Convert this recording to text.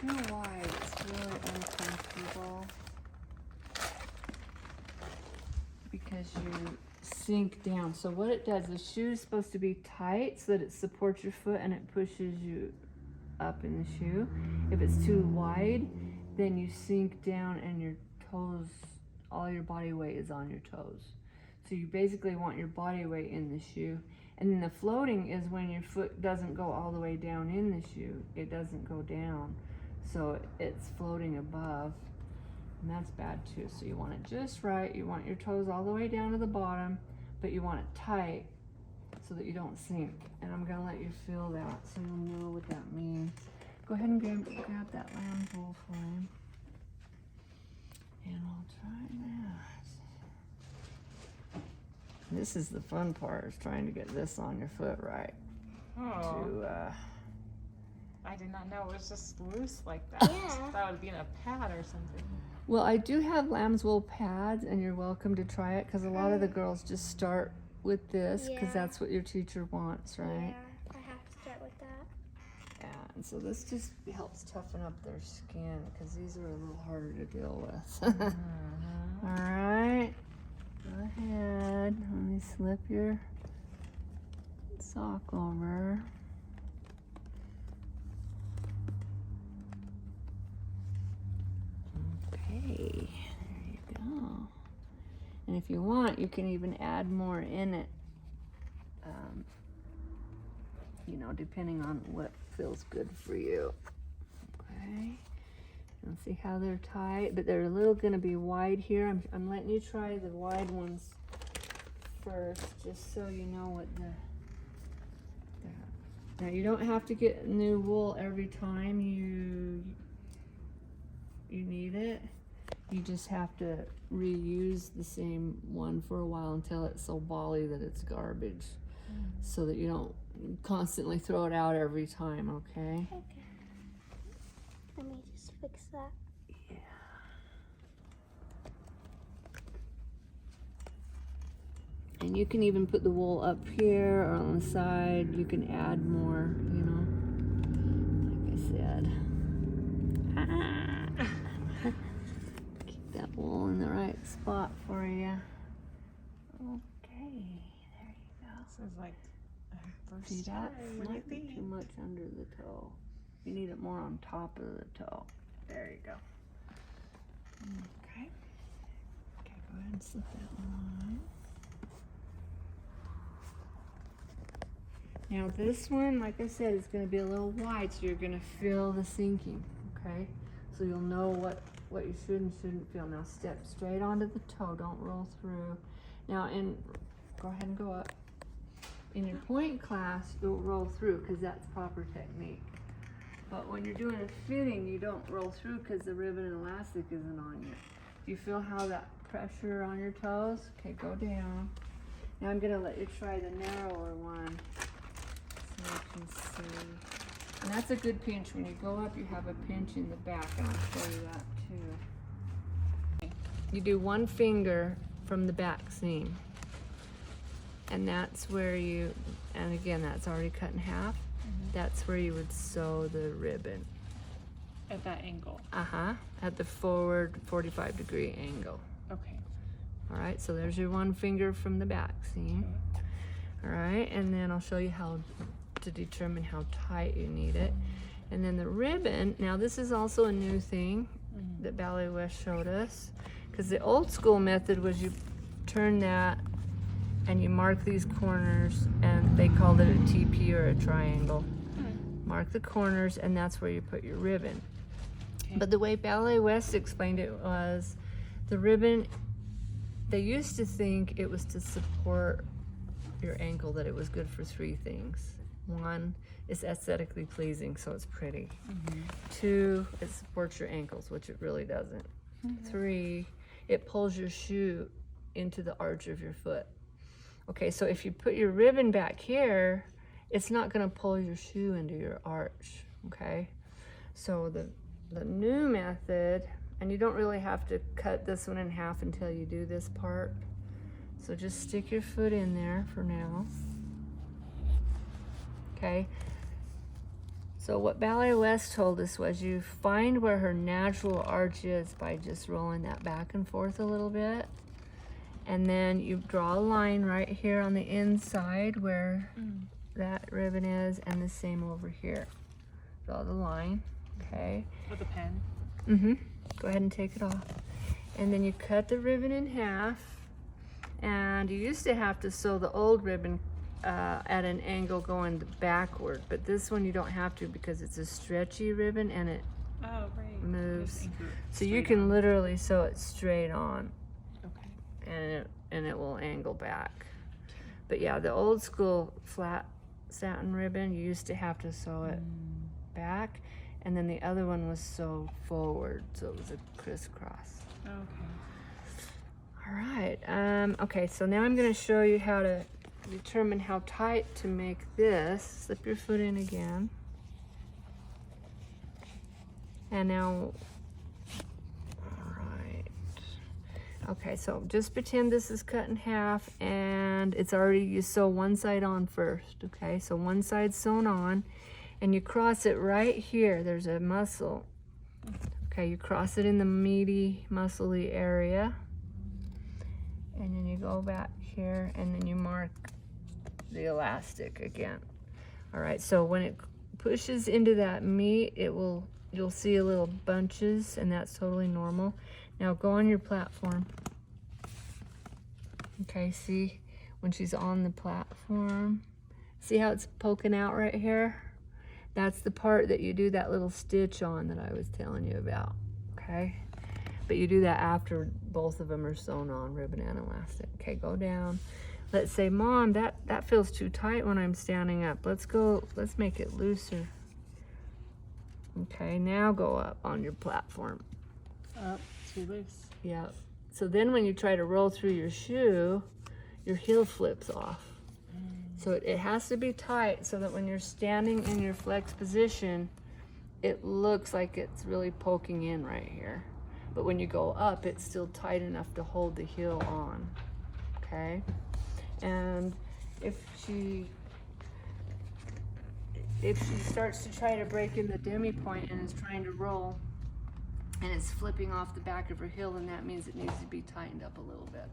too wide, it's really uncomfortable because you sink down. So what it does, the shoe is supposed to be tight so that it supports your foot and it pushes you up in the shoe. If it's too wide, then you sink down and your toes, all your body weight is on your toes. So you basically want your body weight in the shoe. And then the floating is when your foot doesn't go all the way down in the shoe. It doesn't go down. So it's floating above. And that's bad too. So you want it just right. You want your toes all the way down to the bottom, but you want it tight so that you don't sink. And I'm gonna let you feel that so you'll know what that means. Go ahead and grab that lamb's wool for him. And I'll try that. This is the fun part, is trying to get this on your foot right. Oh. I did not know it was just loose like that. Yeah. That would be in a pad or something. Well, I do have lamb's wool pads, and you're welcome to try it, because a lot of the girls just start with this, because that's what your teacher wants, right? Yeah, I have to start with that. Yeah, and so this just helps toughen up their skin, because these are a little harder to deal with. All right, go ahead. Let me slip your sock over. Okay, there you go. And if you want, you can even add more in it, you know, depending on what feels good for you. Okay, and see how they're tight, but they're a little gonna be wide here. I'm letting you try the wide ones first, just so you know what now you don't have to get new wool every time you need it. You just have to reuse the same one for a while until it's so bally that it's garbage, so that you don't constantly throw it out every time, okay? Okay. Let me just fix that. Yeah. And you can even put the wool up here or on the side. You can add more, you know, like I said. Keep that wool in the right spot for you. Okay, there you go. This is like first See, time. that What do you might be think? too much under the toe. You need it more on top of the toe. There you go. Okay. Okay, go ahead and slip that one on. Now this one, like I said, is going to be a little wide, so you're going to feel the sinking, okay? So you'll know what you should and shouldn't feel. Now step straight onto the toe, don't roll through. Now go ahead and go up. In your point class, you'll roll through because that's proper technique. But when you're doing a fitting, you don't roll through because the ribbon and elastic isn't on you. Do you feel how that pressure on your toes? Okay, go down. Now I'm going to let you try the narrower one so you can see. And that's a good pinch. When you go up, you have a pinch in the back, and I'll show you that too. You do one finger from the back seam. And that's where you, and again, that's already cut in half. That's where you would sew the ribbon. At that angle. At the forward 45-degree angle. Okay. All right, so there's your one finger from the back seam. All right, and then I'll show you how to determine how tight you need it. And then the ribbon, now this is also a new thing that Ballet West showed us, because the old school method was you turn that and you mark these corners, and they called it a TP or a triangle. Mark the corners, and that's where you put your ribbon. Okay. But the way Ballet West explained it was, the ribbon, they used to think it was to support your ankle, that it was good for three things. One, it's aesthetically pleasing, so it's pretty. Two, it supports your ankles, which it really doesn't. Three, it pulls your shoe into the arch of your foot. Okay, so if you put your ribbon back here, it's not going to pull your shoe into your arch, okay? So the new method, and you don't really have to cut this one in half until you do this part. So just stick your foot in there for now. Okay? So what Ballet West told us was you find where her natural arch is by just rolling that back and forth a little bit. And then you draw a line right here on the inside where that ribbon is, and the same over here. Draw the line, okay? With a pen. Go ahead and take it off. And then you cut the ribbon in half. And you used to have to sew the old ribbon at an angle going backward, but this one you don't have to because it's a stretchy ribbon and it moves. So you can literally sew it straight on. Okay. And it will angle back. But yeah, the old school flat satin ribbon, you used to have to sew it back, and then the other one was sewed forward, so it was a crisscross. Okay. All right. Okay, so now I'm going to show you how to determine how tight to make this. Slip your foot in again. And now, all right. Okay, so just pretend this is cut in half and it's already, you sew one side on first, okay? So one side sewn on and you cross it right here. There's a muscle. Okay, you cross it in the meaty, muscly area. And then you go back here and then you mark the elastic again. All right, so when it pushes into that meat, you'll see a little bunches, and that's totally normal. Now go on your platform. Okay, see when she's on the platform, see how it's poking out right here? That's the part that you do that little stitch on that I was telling you about, okay? But you do that after both of them are sewn on, ribbon and elastic. Okay, go down. Let's say, Mom, that feels too tight when I'm standing up. Let's make it looser. Okay, now go up on your platform. Up, too loose. Yeah. So then when you try to roll through your shoe, your heel flips off. So it has to be tight so that when you're standing in your flex position, it looks like it's really poking in right here. But when you go up, it's still tight enough to hold the heel on, okay? And if she starts to try to break in the demi point and is trying to roll and it's flipping off the back of her heel, then that means it needs to be tightened up a little bit.